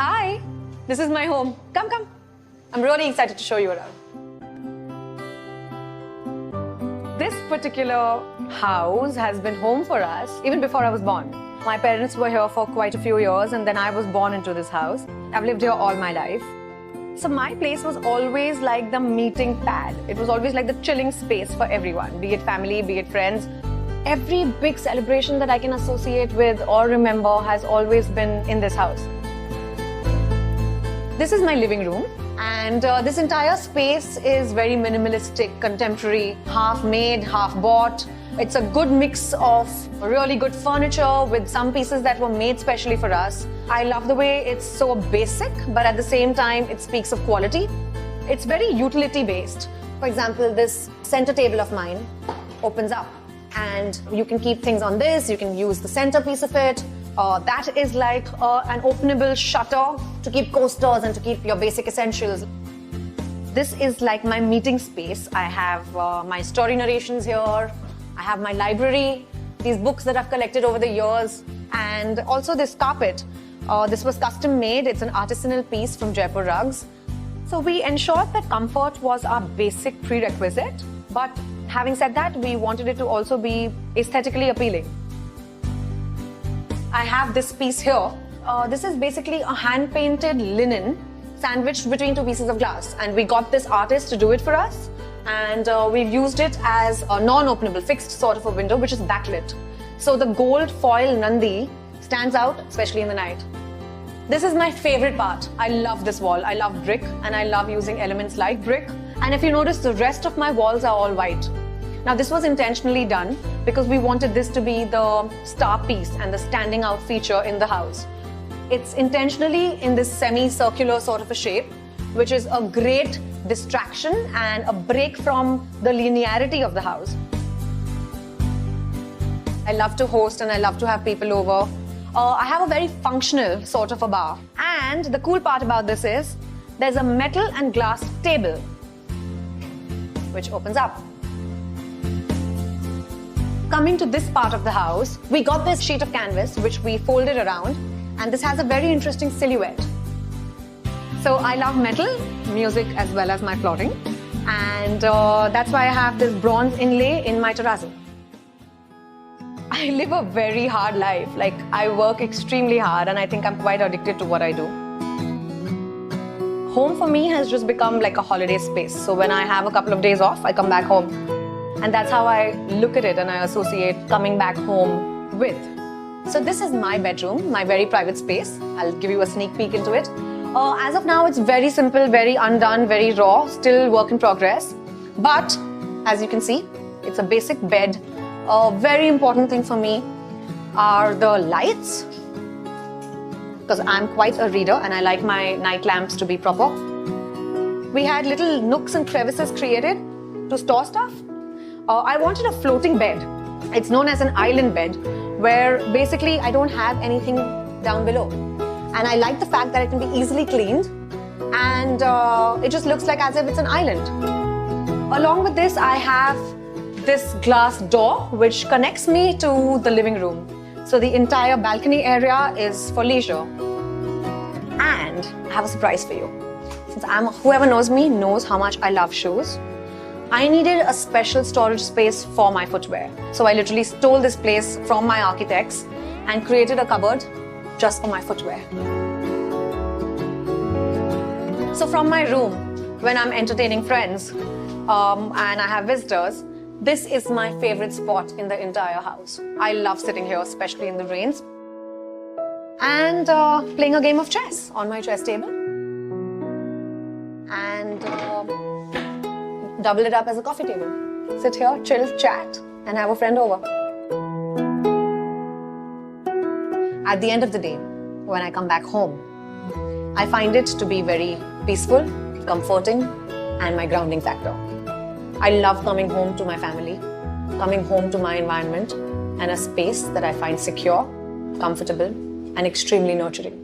Hi, this is my home. Come, come. I'm really excited to show you around. This particular house has been home for us even before I was born. My parents were here for quite a few years and then I was born into this house. I've lived here all my life. So my place was always like the meeting pad. It was always like the chilling space for everyone, be it family, be it friends. Every big celebration that I can associate with or remember has always been in this house. This is my living room, and this entire space is very minimalistic, contemporary, half made, half bought. It's a good mix of really good furniture with some pieces that were made specially for us. I love the way it's so basic, but at the same time, it speaks of quality. It's very utility based. For example, this center table of mine opens up and you can keep things on this, you can use the centerpiece of it. That is like an openable shutter to keep coasters and to keep your basic essentials. This is like my meeting space. I have my story narrations here. I have my library, these books that I've collected over the years, and also this carpet. This was custom made. It's an artisanal piece from Jaipur Rugs. So we ensured that comfort was our basic prerequisite, but having said that, we wanted it to also be aesthetically appealing. I have this piece here. This is basically a hand-painted linen sandwiched between two pieces of glass, and we got this artist to do it for us, and we've used it as a non-openable fixed sort of a window which is backlit. So the gold foil Nandi stands out, especially in the night. This is my favorite part. I love this wall. I love brick and I love using elements like brick. And if you notice, the rest of my walls are all white. Now this was intentionally done because we wanted this to be the star piece and the standing out feature in the house. It's intentionally in this semi-circular sort of a shape, which is a great distraction and a break from the linearity of the house. I love to host and I love to have people over. I have a very functional sort of a bar. And the cool part about this is there's a metal and glass table which opens up. Coming to this part of the house, we got this sheet of canvas which we folded around, and this has a very interesting silhouette. So I love metal, music as well as my plotting, and that's why I have this bronze inlay in my terrazzo. I live a very hard life. Like, I work extremely hard and I think I'm quite addicted to what I do. Home for me has just become like a holiday space. So when I have a couple of days off, I come back home. And that's how I look at it and I associate coming back home with. So this is my bedroom, my very private space. I'll give you a sneak peek into it. As of now, it's very simple, very undone, very raw, still work in progress. But as you can see, it's a basic bed. A very important thing for me are the lights, because I'm quite a reader and I like my night lamps to be proper. We had little nooks and crevices created to store stuff. I wanted a floating bed. It's known as an island bed, where basically I don't have anything down below. And I like the fact that it can be easily cleaned and it just looks like as if it's an island. Along with this, I have this glass door which connects me to the living room. So the entire balcony area is for leisure. And I have a surprise for you. Since whoever knows me knows how much I love shoes, I needed a special storage space for my footwear. So I literally stole this place from my architects and created a cupboard just for my footwear. So from my room, when I'm entertaining friends and I have visitors, this is my favorite spot in the entire house. I love sitting here, especially in the rains, and playing a game of chess on my chess table, and double it up as a coffee table. Sit here, chill, chat, and have a friend over. At the end of the day, when I come back home, I find it to be very peaceful, comforting, and my grounding factor. I love coming home to my family, coming home to my environment, and a space that I find secure, comfortable, and extremely nurturing.